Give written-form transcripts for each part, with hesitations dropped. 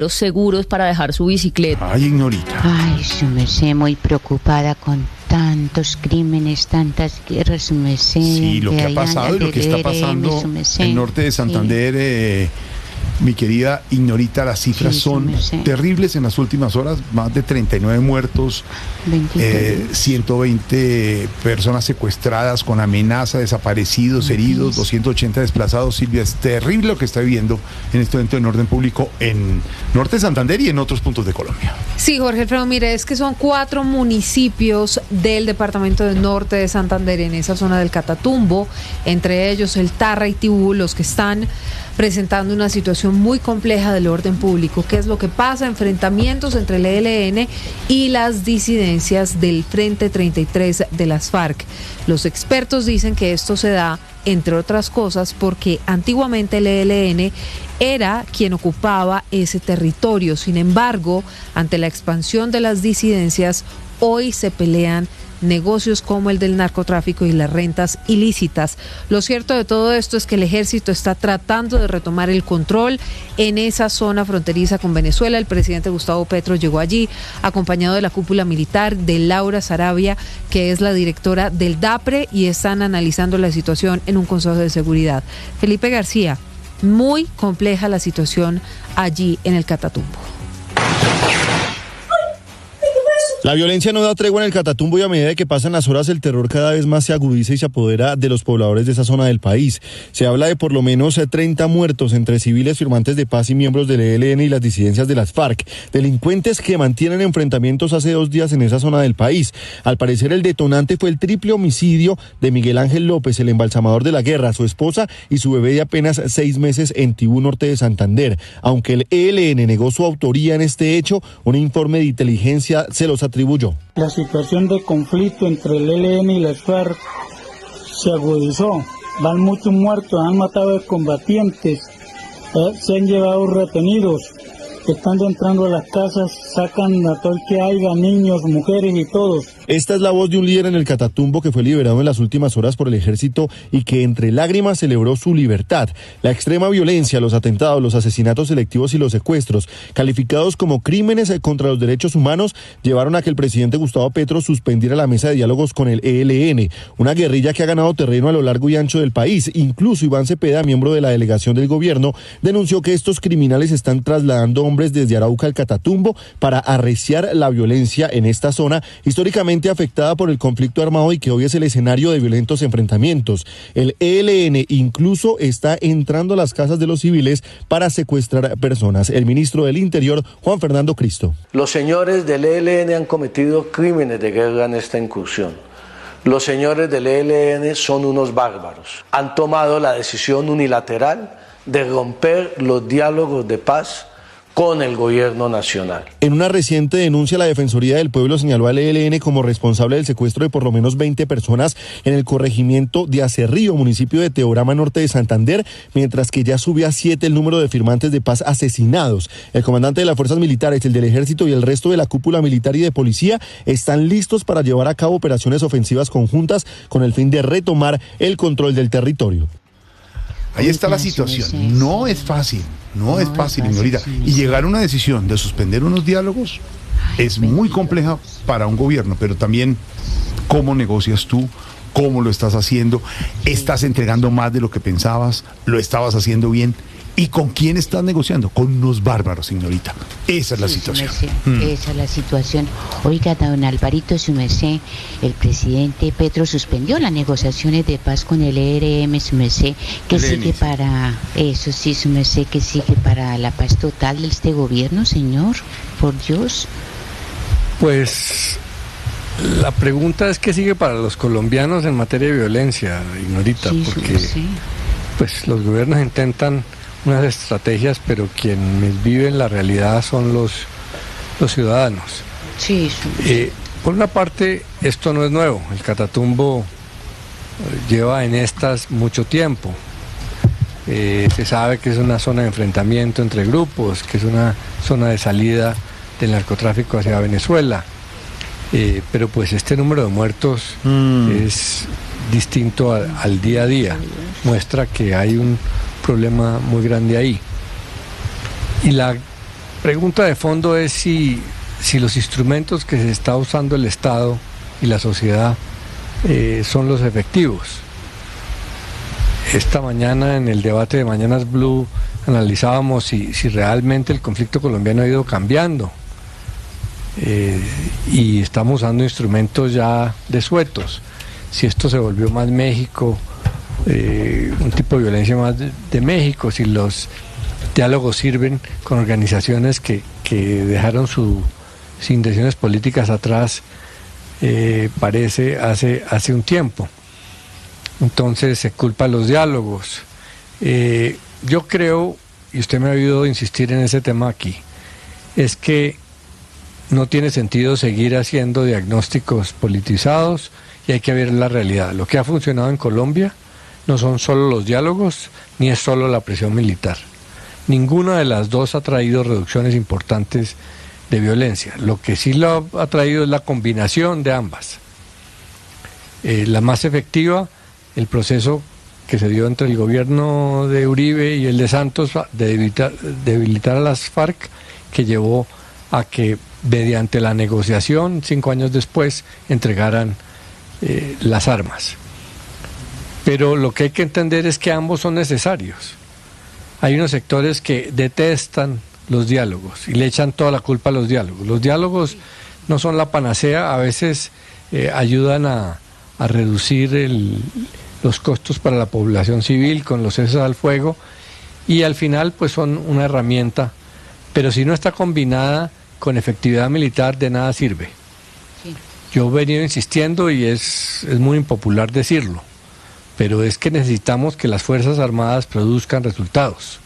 los seguros para dejar su bicicleta. Ay, Ignorita. Ay, su merced, muy preocupada con tantos crímenes, tantas guerras, su merced. Sí, lo que ha pasado y lo que está pasando en el norte de Santander, mi querida Ignorita, las cifras son terribles en las últimas horas, más de 39 muertos, 120 personas secuestradas con amenaza, desaparecidos, heridos, 280 desplazados. Silvia, es terrible lo que está viviendo en este evento de orden público en norte de Santander y en otros puntos de Colombia. Sí, Jorge Alfredo, mire, es que son 4 municipios del departamento del norte de Santander, en esa zona del Catatumbo, entre ellos el Tarra y Tibú, los que están presentando una situación muy compleja del orden público. ¿Qué es lo que pasa? Enfrentamientos entre el ELN y las disidencias del Frente 33 de las FARC. Los expertos dicen que esto se da, entre otras cosas, porque antiguamente el ELN era quien ocupaba ese territorio. Sin embargo, ante la expansión de las disidencias, hoy se pelean negocios como el del narcotráfico y las rentas ilícitas. Lo cierto de todo esto es que el ejército está tratando de retomar el control en esa zona fronteriza con Venezuela. El presidente Gustavo Petro llegó allí acompañado de la cúpula militar, de Laura Sarabia, que es la directora del DAPRE, y están analizando la situación en un consejo de seguridad. Felipe García, muy compleja la situación allí en el Catatumbo. La violencia no da tregua en el Catatumbo y a medida que pasan las horas el terror cada vez más se agudiza y se apodera de los pobladores de esa zona del país. Se habla de por lo menos 30 muertos entre civiles firmantes de paz y miembros del ELN y las disidencias de las FARC, delincuentes que mantienen enfrentamientos hace 2 días en esa zona del país. Al parecer el detonante fue el triple homicidio de Miguel Ángel López, el embalsamador de la guerra, su esposa y su bebé de apenas 6 meses en Tibú, norte de Santander. Aunque el ELN negó su autoría en este hecho, un informe de inteligencia se los atribuyó. La situación de conflicto entre el ELN y las FARC se agudizó. Van muchos muertos, han matado a combatientes, se han llevado retenidos, están entrando a las casas, sacan a todo el que haya, niños, mujeres y todos. Esta es la voz de un líder en el Catatumbo que fue liberado en las últimas horas por el ejército y que entre lágrimas celebró su libertad. La extrema violencia, los atentados, los asesinatos selectivos y los secuestros, calificados como crímenes contra los derechos humanos, llevaron a que el presidente Gustavo Petro suspendiera la mesa de diálogos con el ELN, una guerrilla que ha ganado terreno a lo largo y ancho del país. Incluso Iván Cepeda, miembro de la delegación del gobierno, denunció que estos criminales están trasladando hombres desde Arauca al Catatumbo para arreciar la violencia en esta zona históricamente afectada por el conflicto armado y que hoy es el escenario de violentos enfrentamientos. El ELN incluso está entrando a las casas de los civiles para secuestrar personas. El ministro del Interior, Juan Fernando Cristo. Los señores del ELN han cometido crímenes de guerra en esta incursión. Los señores del ELN son unos bárbaros. Han tomado la decisión unilateral de romper los diálogos de paz con el gobierno nacional. En una reciente denuncia, la Defensoría del Pueblo señaló al ELN como responsable del secuestro de por lo menos 20 personas en el corregimiento de Acerrío, municipio de Teorama, norte de Santander, mientras que ya subió a 7 el número de firmantes de paz asesinados. El comandante de las fuerzas militares, el del ejército y el resto de la cúpula militar y de policía están listos para llevar a cabo operaciones ofensivas conjuntas con el fin de retomar el control del territorio. Ahí está la situación. No es fácil, Ignorita. Y llegar a una decisión de suspender unos diálogos es muy compleja para un gobierno, pero también cómo negocias tú, cómo lo estás haciendo, estás entregando más de lo que pensabas, lo estabas haciendo bien. ¿Y con quién estás negociando? Con unos bárbaros, Ignorita. Esa es la situación. Esa es la situación. Oiga, don Alvarito, su merced, el presidente Petro suspendió las negociaciones de paz con el ERM, su merced, que sigue para eso, sí, su merced, que sigue para la paz total de este gobierno, señor, por Dios. Pues la pregunta es qué sigue para los colombianos en materia de violencia, Ignorita, sí, porque pues los gobiernos intentan unas estrategias, pero quienes viven la realidad son los ciudadanos. Sí, por una parte, esto no es nuevo. El Catatumbo lleva en estas mucho tiempo. Se sabe que es una zona de enfrentamiento entre grupos, que es una zona de salida del narcotráfico hacia Venezuela. Pero pues este número de muertos es distinto al día a día. Muestra que hay un problema muy grande ahí. Y la pregunta de fondo es si los instrumentos que se está usando el Estado y la sociedad son los efectivos. Esta mañana en el debate de Mañanas Blue analizábamos si realmente el conflicto colombiano ha ido cambiando y estamos usando instrumentos ya desuetos. Si esto se volvió más México, un tipo de violencia más de México, si los diálogos sirven con organizaciones que dejaron sus intenciones políticas atrás, parece hace un tiempo. Entonces se culpa a los diálogos. Yo creo, y usted me ha oído insistir en ese tema aquí, es que no tiene sentido seguir haciendo diagnósticos politizados y hay que ver la realidad. Lo que ha funcionado en Colombia no son solo los diálogos ni es solo la presión militar. Ninguna de las dos ha traído reducciones importantes de violencia. Lo que sí lo ha traído es la combinación de ambas. La más efectiva, el proceso que se dio entre el gobierno de Uribe y el de Santos de debilitar a las FARC, que llevó a que mediante la negociación 5 años después entregaran las armas. Pero lo que hay que entender es que ambos son necesarios. Hay unos sectores que detestan los diálogos y le echan toda la culpa a los diálogos. Los diálogos no son la panacea, a veces ayudan a reducir los costos para la población civil con los ceses al fuego y al final pues son una herramienta, pero si no está combinada con efectividad militar de nada sirve. Sí. Yo he venido insistiendo y es muy impopular decirlo, pero es que necesitamos que las Fuerzas Armadas produzcan resultados.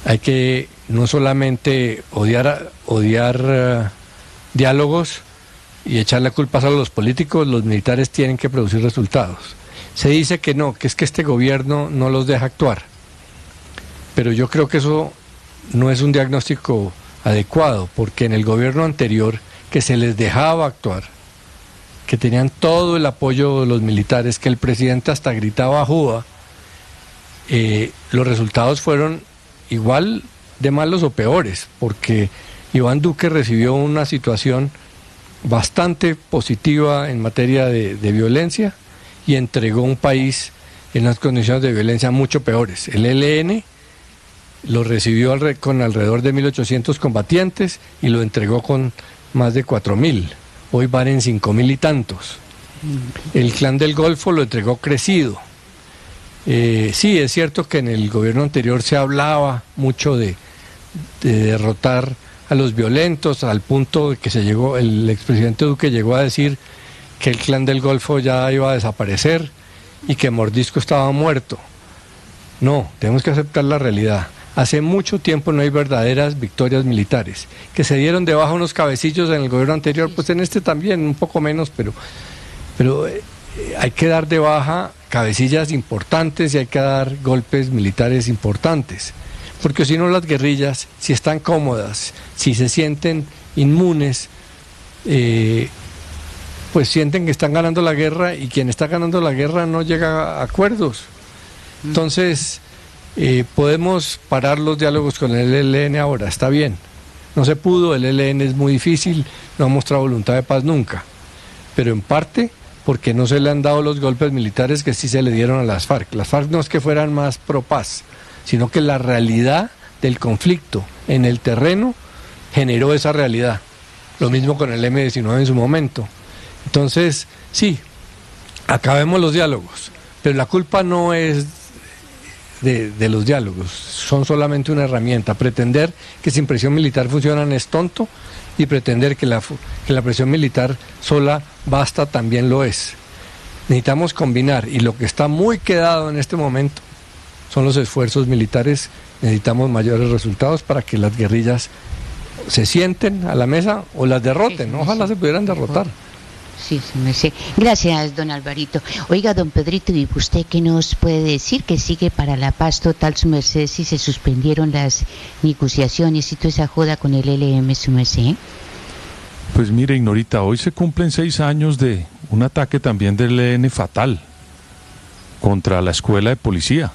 Hay que no solamente odiar diálogos y echarle culpas a los políticos, los militares tienen que producir resultados. Se dice que no, que es que este gobierno no los deja actuar, pero yo creo que eso no es un diagnóstico adecuado, porque en el gobierno anterior, que se les dejaba actuar, que tenían todo el apoyo de los militares, que el presidente hasta gritaba "Ajúa", los resultados fueron igual de malos o peores, porque Iván Duque recibió una situación bastante positiva en materia de violencia y entregó un país en unas condiciones de violencia mucho peores. El ELN lo recibió con alrededor de 1.800 combatientes y lo entregó con más de 4.000. Hoy van en 5.000 y tantos. El Clan del Golfo lo entregó crecido. Sí, es cierto que en el gobierno anterior se hablaba mucho de derrotar a los violentos, al punto de que el expresidente Duque llegó a decir que el Clan del Golfo ya iba a desaparecer y que Mordisco estaba muerto. No, tenemos que aceptar la realidad. Hace mucho tiempo no hay verdaderas victorias militares. Que se dieron de baja unos cabecillos en el gobierno anterior, pues en este también, un poco menos, pero hay que dar de baja cabecillas importantes y hay que dar golpes militares importantes. Porque si no, las guerrillas, si están cómodas, si se sienten inmunes, pues sienten que están ganando la guerra y quien está ganando la guerra no llega a acuerdos. Entonces, podemos parar los diálogos con el ELN ahora, está bien. No se pudo, el ELN es muy difícil, no ha mostrado voluntad de paz nunca. Pero en parte porque no se le han dado los golpes militares que sí se le dieron a las FARC. Las FARC no es que fueran más pro paz, sino que la realidad del conflicto en el terreno generó esa realidad. Lo mismo con el M-19 en su momento. Entonces, sí, acabemos los diálogos, pero la culpa no es de los diálogos, son solamente una herramienta. Pretender que sin presión militar funcionan es tonto, y pretender que la presión militar sola basta también lo es. Necesitamos combinar, y lo que está muy quedado en este momento son los esfuerzos militares. Necesitamos mayores resultados para que las guerrillas se sienten a la mesa o las derroten. Ojalá se pudieran derrotar. Sí, sí. Gracias, don Alvarito. Oiga, don Pedrito, ¿y usted qué nos puede decir? Que sigue para la paz total, su merced, si se suspendieron las negociaciones y toda esa joda con el ELN, su merced. Pues mire, Ignorita, hoy se cumplen 6 años de un ataque también del ELN fatal contra la escuela de policía.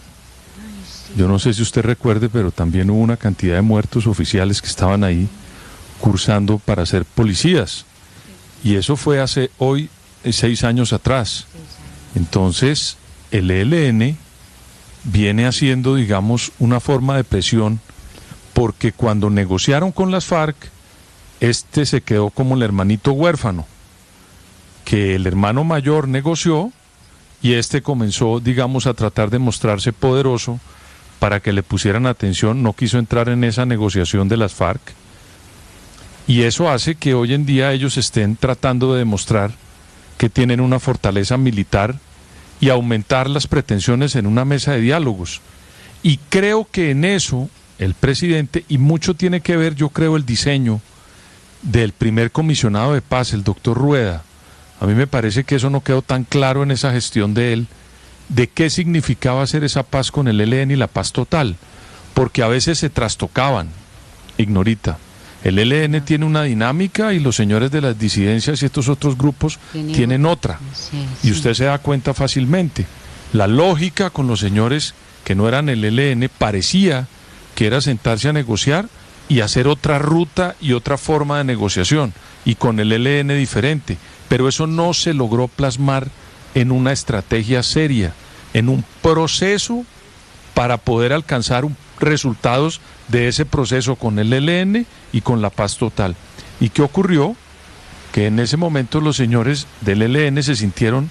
Ay, yo no sé si usted recuerde, pero también hubo una cantidad de muertos oficiales que estaban ahí cursando para ser policías. Y eso fue hace 6 años atrás. Entonces, el ELN viene haciendo, digamos, una forma de presión, porque cuando negociaron con las FARC, se quedó como el hermanito huérfano, que el hermano mayor negoció y comenzó, digamos, a tratar de mostrarse poderoso para que le pusieran atención, no quiso entrar en esa negociación de las FARC, y eso hace que hoy en día ellos estén tratando de demostrar que tienen una fortaleza militar y aumentar las pretensiones en una mesa de diálogos. Y creo que en eso el presidente, y mucho tiene que ver, yo creo, el diseño del primer comisionado de paz, el doctor Rueda. A mí me parece que eso no quedó tan claro en esa gestión de él, de qué significaba hacer esa paz con el ELN y la paz total, porque a veces se trastocaban, Ignorita. El ELN tiene una dinámica y los señores de las disidencias y estos otros grupos tienen otra. Y usted se da cuenta fácilmente. La lógica con los señores que no eran el ELN parecía que era sentarse a negociar y hacer otra ruta y otra forma de negociación, y con el ELN diferente. Pero eso no se logró plasmar en una estrategia seria, en un proceso para poder alcanzar resultados de ese proceso con el ELN y con la paz total. ¿Y qué ocurrió? Que en ese momento los señores del ELN se sintieron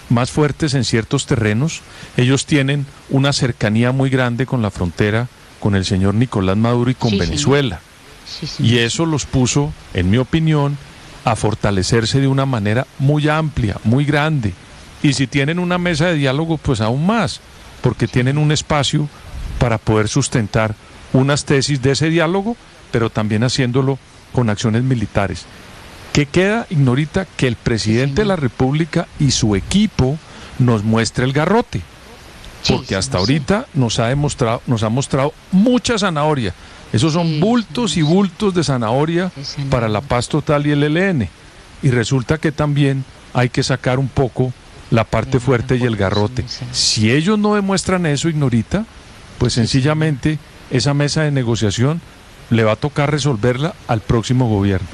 más fuertes en ciertos terrenos. Ellos tienen una cercanía muy grande con la frontera, con el señor Nicolás Maduro y con Venezuela. Y eso los puso, en mi opinión, a fortalecerse de una manera muy amplia, muy grande. Y si tienen una mesa de diálogo, pues aún más, porque tienen un espacio para poder sustentar unas tesis de ese diálogo, pero también haciéndolo con acciones militares. ¿Qué queda, Ignorita? Que el presidente de la República y su equipo nos muestre el garrote, porque hasta ahorita nos ha mostrado mucha zanahoria. Esos son bultos y bultos de zanahoria para la paz total y el ELN. Y resulta que también hay que sacar un poco la parte fuerte y el garrote. Si ellos no demuestran eso, Ignorita, pues sencillamente esa mesa de negociación le va a tocar resolverla al próximo gobierno.